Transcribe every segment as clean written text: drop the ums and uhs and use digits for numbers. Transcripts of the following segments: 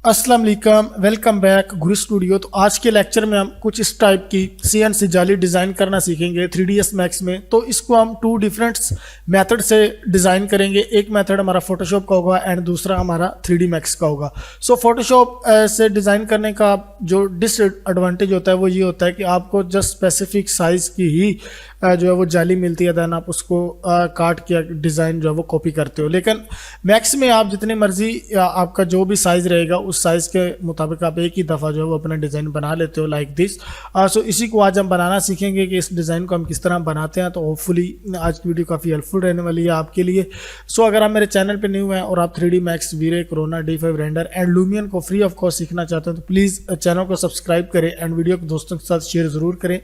अस्सलाम वालेकुम, welcome back गुरु studio. तो आज के लेक्चर में हम कुछ इस टाइप की CNC जाली डिज़ाइन करना सीखेंगे 3ds मैक्स में। तो इसको हम टू डिफरेंट मेथड से डिज़ाइन करेंगे। एक मेथड हमारा फोटोशॉप का होगा एंड दूसरा हमारा 3D मैक्स का होगा। सो फोटोशॉप से डिज़ाइन करने का जो डिसएडवांटेज होता है वो ये होता है कि आपको जस्ट स्पेसिफिक साइज़ की ही जो है वो जाली मिलती है, दैन आप उसको काट के डिज़ाइन जो है वो कॉपी करते हो। लेकिन मैक्स में आप जितनी मर्जी आपका जो भी साइज़ रहेगा उस साइज़ के मुताबिक आप एक ही दफ़ा जो है वो अपना डिज़ाइन बना लेते हो लाइक दिस। सो इसी को आज हम बनाना सीखेंगे कि इस डिज़ाइन को हम किस तरह बनाते हैं। तो होपफुली आज की वीडियो काफ़ी हेल्पफुल रहने वाली है आपके लिए। सो अगर आप मेरे चैनल पर न्यू हैं और आप 3D max, V Ray, Corona, D5 render and Lumion को फ्री ऑफ कॉस्ट सीखना चाहते हैं तो प्लीज़ चैनल को सब्सक्राइब करें एंड वीडियो को दोस्तों के साथ शेयर ज़रूर करें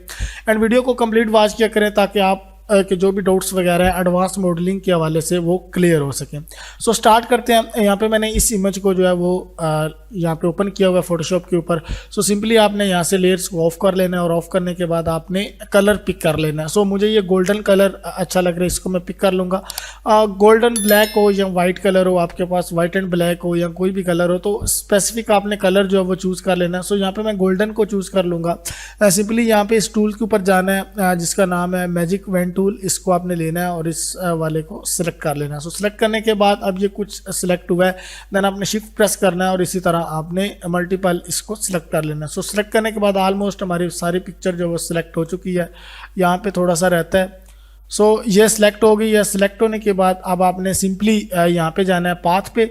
एंड वीडियो को कंप्लीट वॉच किया करें ताकि आप कि जो भी डाउट्स वगैरह हैं एडवांस मॉडलिंग के हवाले से वो क्लियर हो सकें। सो स्टार्ट करते हैं। यहाँ पे मैंने इस इमेज को जो है वो यहाँ पे ओपन किया हुआ है फोटोशॉप के ऊपर। सो सिंपली आपने यहाँ से लेयर्स को ऑफ कर लेना है और ऑफ करने के बाद आपने कलर पिक कर लेना है। सो मुझे ये गोल्डन कलर अच्छा लग रहा है, इसको मैं पिक कर लूँगा। गोल्डन ब्लैक हो या वाइट कलर हो, आपके पास वाइट एंड ब्लैक हो या कोई भी कलर हो, तो स्पेसिफिक आपने कलर जो है वो चूज़ कर लेना है। सो यहाँ पर मैं गोल्डन को चूज़ कर लूँगा। सिंपली यहाँ पे इस टूल के ऊपर जाना है जिसका नाम है मैजिक वेन टूल। इसको आपने लेना है और इस वाले को सिलेक्ट कर लेना है। सो सिलेक्ट करने के बाद अब ये कुछ सिलेक्ट हुआ है, देन आपने शिफ्ट प्रेस करना है और इसी तरह आपने मल्टीपल इसको सिलेक्ट कर लेना है। सो सिलेक्ट करने के बाद ऑलमोस्ट हमारी सारी पिक्चर जो वो सिलेक्ट हो चुकी है। यहाँ पे थोड़ा सा रहता है। सो ये सिलेक्ट हो गई है। सिलेक्ट होने के बाद अब आपने सिंपली यहाँ पे जाना है पाथ पे।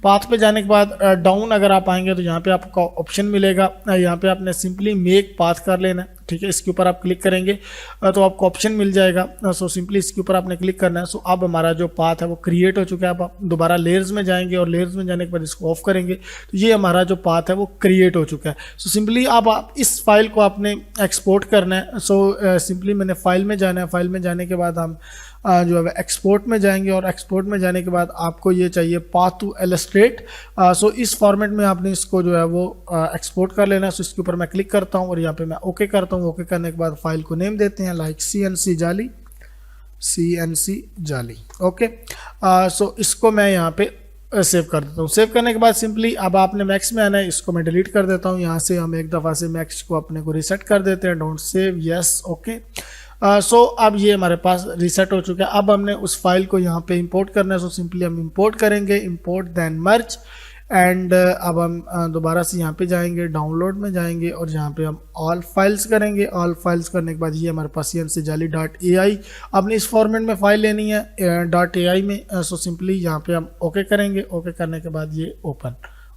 पाथ पे जाने के बाद डाउन अगर आप आएंगे तो यहाँ पे आपको ऑप्शन मिलेगा। यहाँ पे आपने सिंपली मेक पाथ कर लेना है, ठीक है। इसके ऊपर आप क्लिक करेंगे तो आपको ऑप्शन मिल जाएगा। सो सिंपली इसके ऊपर आपने क्लिक करना है। सो अब हमारा जो पाथ है वो क्रिएट हो चुका है। अब आप दोबारा लेयर्स में जाएंगे और लेयर्स में जाने के बाद इसको ऑफ करेंगे तो ये हमारा जो पाथ है वो क्रिएट हो चुका है। सो सिंपली अब आप इस फाइल को आपने एक्सपोर्ट करना है। सो सिंपली मैंने फाइल में जाना है। फाइल में जाने के बाद हम जो है एक्सपोर्ट में जाएंगे और एक्सपोर्ट में जाने के बाद आपको ये चाहिए पाथ टू इलस्ट्रेट। सो इस फॉर्मेट में आपने इसको जो है वो एक्सपोर्ट कर लेना है। सो इसके ऊपर मैं क्लिक करता हूँ और यहाँ पे मैं ओके करता हूँ। ओके करने के बाद फाइल को नेम देते हैं लाइक CNC जाली, CNC जाली। ओके। सो इसको मैं यहाँ पे सेव कर देता हूँ। सेव करने के बाद सिंपली अब आपने मैक्स में आना है। इसको मैं डिलीट कर देता हूँ। यहाँ से हम एक दफ़ा से मैक्स को अपने को रीसेट कर देते हैं। Don't save, yes, okay. So अब ये हमारे पास रीसेट हो चुका है। अब हमने उस फाइल को यहाँ पे इंपोर्ट करना है। सो सिंपली हम इंपोर्ट करेंगे, इंपोर्ट देन मर्ज एंड अब हम दोबारा से यहाँ पे जाएंगे, डाउनलोड में जाएंगे और यहाँ पे हम ऑल फाइल्स करेंगे। ऑल फाइल्स करने के बाद ये हमारे पास CNC जाली .ai आपने इस फॉर्मेट में फाइल लेनी है .ai में। सो सिंपली यहाँ पे हम ओके करेंगे। ओके करने के बाद ये ओपन,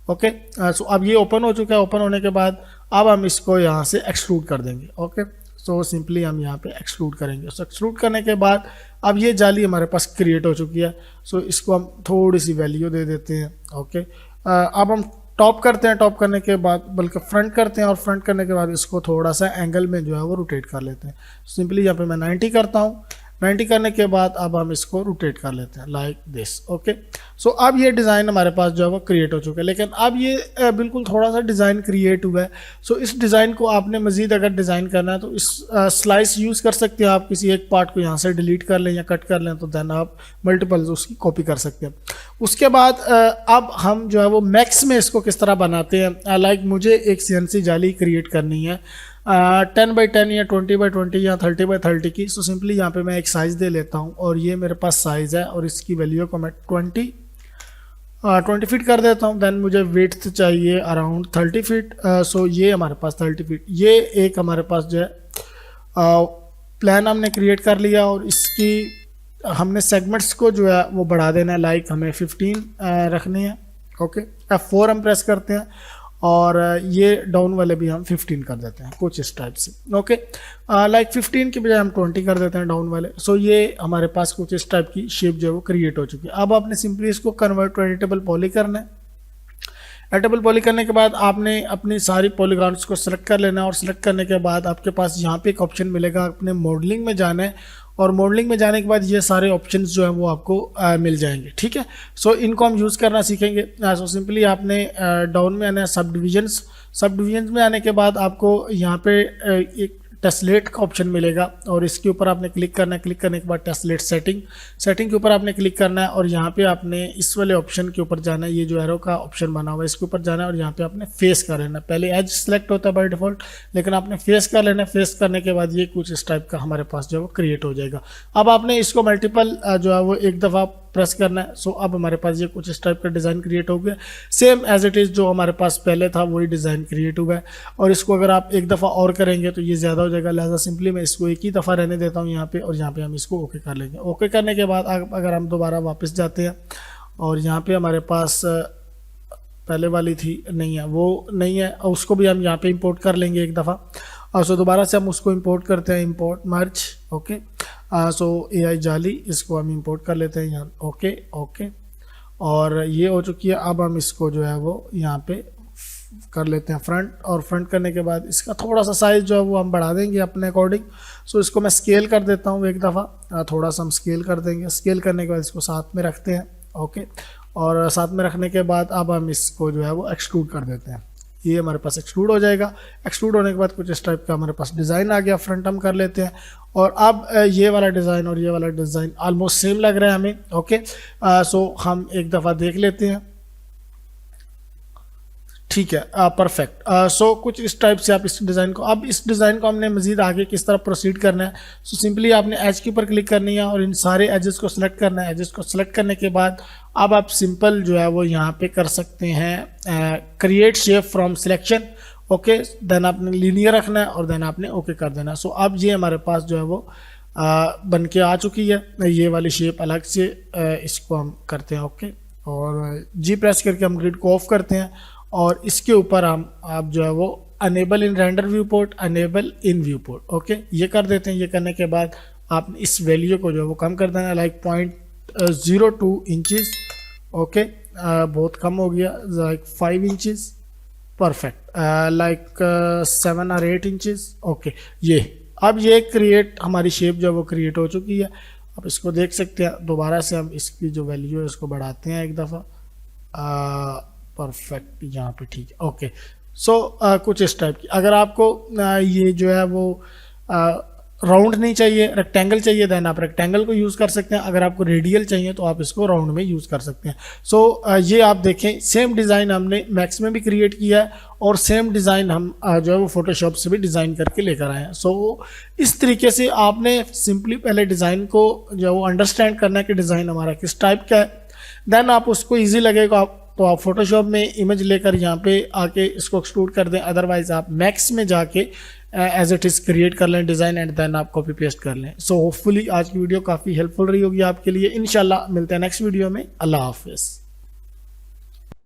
ओके। सो अब ये ओपन हो चुका है। ओपन होने के बाद अब हम इसको यहाँ से एक्सट्रूड कर देंगे, ओके। सो सिंपली हम यहाँ पे एक्सट्रूड करेंगे। सो एक्सट्रूड करने के बाद अब ये जाली हमारे पास क्रिएट हो चुकी है। सो इसको हम थोड़ी सी वैल्यू दे देते हैं, ओके। अब हम टॉप करते हैं। टॉप करने के बाद बल्कि फ्रंट करते हैं और फ्रंट करने के बाद इसको थोड़ा सा एंगल में जो है वो रोटेट कर लेते हैं। सिंपली यहाँ पे मैं 90 करता हूँ। 90 करने के बाद अब हम इसको रोटेट कर लेते हैं लाइक दिस, ओके। सो अब ये डिज़ाइन हमारे पास जो है वो क्रिएट हो चुका है। लेकिन अब ये बिल्कुल थोड़ा सा डिज़ाइन क्रिएट हुआ है। सो इस डिज़ाइन को आपने मज़ीद अगर डिज़ाइन करना है तो इस स्लाइस यूज़ कर सकते हैं। आप किसी एक पार्ट को यहाँ से डिलीट कर लें या कट कर लें तो दैन आप मल्टीपल उसकी कॉपी कर सकते हैं। उसके बाद अब हम जो है वो मैक्स में इसको किस तरह बनाते हैं। लाइक मुझे एक CNC जाली क्रिएट करनी है 10x10 या 20x20 या 30x30 की। सो सिंपली यहाँ पे मैं एक साइज़ दे लेता हूँ और ये मेरे पास साइज़ है और इसकी वैल्यू को मैं 20 फीट कर देता हूँ। दैन मुझे विड्थ चाहिए अराउंड 30 फीट। सो ये हमारे पास 30 फीट। ये एक हमारे पास जो है प्लान हमने क्रिएट कर लिया और इसकी हमने सेगमेंट्स को जो है वो बढ़ा देना है। लाइक हमें 15 रखने हैं, ओके। F4 हम प्रेस करते हैं और ये डाउन वाले भी हम 15 कर देते हैं कुछ इस टाइप से, ओके। लाइक 15 की बजाय हम 20 कर देते हैं डाउन वाले। सो ये हमारे पास कुछ इस टाइप की शेप जो है वो क्रिएट हो चुकी है। अब आपने सिंपली इसको कन्वर्ट टू एडिटेबल पॉली करना है। एडिटेबल पॉली करने के बाद आपने अपनी सारी पॉलीगॉन्स को सिलेक्ट कर लेना है और सिलेक्ट करने के बाद आपके पास यहाँ पे एक ऑप्शन मिलेगा, अपने मॉडलिंग में जाना है और मॉडलिंग में जाने के बाद ये सारे ऑप्शंस जो हैं वो आपको मिल जाएंगे, ठीक है। सो इनको हम यूज़ करना सीखेंगे। सो सिंपली आपने डाउन में आना है, सब डिविजन्स में आने के बाद आपको यहाँ पे एक टेस्लेट का ऑप्शन मिलेगा और इसके ऊपर आपने क्लिक करना है। क्लिक करने के बाद टेस्लेट सेटिंग के ऊपर आपने क्लिक करना है और यहाँ पे आपने इस वाले ऑप्शन के ऊपर जाना है। ये जो एरो का ऑप्शन बना हुआ है इसके ऊपर जाना है और यहाँ पे आपने फेस कर लेना है। पहले एज सेलेक्ट होता है बाय डिफॉल्ट, लेकिन आपने फेस कर लेना है। फेस करने के बाद ये कुछ इस टाइप का हमारे पास जो है वो क्रिएट हो जाएगा। अब आपने इसको मल्टीपल जो है वो एक दफ़ा प्रेस करना है। सो अब हमारे पास ये कुछ इस टाइप का डिज़ाइन क्रिएट हो गया। सेम एज इट इज़ जो हमारे पास पहले था वही डिज़ाइन क्रिएट हुआ है। और इसको अगर आप एक दफ़ा और करेंगे तो ये ज़्यादा हो जाएगा, लिहाजा सिंपली मैं इसको एक ही दफ़ा रहने देता हूँ यहाँ पे और यहाँ पे हम इसको ओके कर लेंगे। ओके करने के बाद अगर हम दोबारा वापस जाते हैं और यहाँ पे हमारे पास पहले वाली थी नहीं है, वो नहीं है, उसको भी हम यहाँ पे इंपोर्ट कर लेंगे एक दफ़ा। और सो दोबारा से हम उसको इंपोर्ट करते हैं, इंपोर्ट मर्ज। ओके, सो AI जाली इसको हम इंपोर्ट कर लेते हैं यहाँ। ओके ओके, और ये हो चुकी है। अब हम इसको जो है वो यहाँ पे कर लेते हैं फ्रंट, और फ्रंट करने के बाद इसका थोड़ा सा साइज़ जो है वो हम बढ़ा देंगे अपने अकॉर्डिंग। सो इसको मैं स्केल कर देता हूँ एक दफ़ा, थोड़ा सा हम स्केल कर देंगे। स्केल करने के बाद इसको साथ में रखते हैं। ओके, और साथ में रखने के बाद अब हम इसको जो है वो एक्सट्रूड कर देते हैं। ये हमारे पास एक्सट्रूड हो जाएगा। एक्सट्रूड होने के बाद कुछ इस टाइप का हमारे पास डिज़ाइन आ गया। फ्रंट हम कर लेते हैं और अब ये वाला डिज़ाइन और ये वाला डिज़ाइन ऑलमोस्ट सेम लग रहा है हमें। ओके, सो हम एक दफ़ा देख लेते हैं। ठीक है, परफेक्ट। सो कुछ इस टाइप से आप इस डिज़ाइन को, अब इस डिज़ाइन को हमने मज़ीद आगे किस तरह प्रोसीड करना है। सो सिंपली आपने एज के ऊपर क्लिक करनी है और इन सारे एजेस को सिलेक्ट करना है। एजेस को सिलेक्ट करने के बाद अब आप सिंपल जो है वो यहाँ पे कर सकते हैं create shape from selection. Okay, then आपने लीनियर रखना है और देन आपने ओके कर देना। सो अब ये हमारे पास जो है वो बन के आ चुकी है। ये वाली शेप अलग से इसको हम करते हैं। ओके, और जी प्रेस करके हम ग्रिड को ऑफ करते हैं और इसके ऊपर हम आप जो है वो enable in render viewport, enable in viewport. Okay, ये कर देते हैं। ये करने के बाद आपने इस वैल्यू को जो है वो कम कर देना है, लाइक 0.02 इंचेस। ओके, बहुत कम हो गया, लाइक 5 इंचेस। परफेक्ट, लाइक 7 और 8 इंचेस। ओके, ये अब ये क्रिएट हमारी शेप जो है वो क्रिएट हो चुकी है। अब इसको देख सकते हैं। दोबारा से हम इसकी जो वैल्यू है उसको बढ़ाते हैं एक दफ़ा। परफेक्ट, यहाँ पे ठीक है। ओके, सो कुछ इस टाइप की। अगर आपको ये जो है वो राउंड नहीं चाहिए, रेक्टेंगल चाहिए, देन आप रेक्टेंगल को यूज़ कर सकते हैं। अगर आपको रेडियल चाहिए तो आप इसको राउंड में यूज़ कर सकते हैं। सो ये आप देखें, सेम डिज़ाइन हमने मैक्स में भी क्रिएट किया है और सेम डिज़ाइन हम जो है वो फोटोशॉप से भी डिज़ाइन करके लेकर आए हैं। सो इस तरीके से आपने सिंपली पहले डिज़ाइन को जो है वो अंडरस्टैंड करना है कि डिज़ाइन हमारा किस टाइप का है। देन आप उसको ईजी लगेगा तो आप फोटोशॉप में इमेज लेकर यहाँ पे आके इसको एक्सट्रूड कर दें। अदरवाइज आप मैक्स में जाके एज इट इज़ क्रिएट कर लें डिज़ाइन एंड देन आप कॉपी पेस्ट कर लें। सो होपफुली आज की वीडियो काफ़ी हेल्पफुल रही होगी आपके लिए। इंशाल्लाह मिलते हैं नेक्स्ट वीडियो में। अल्लाह हाफिज़।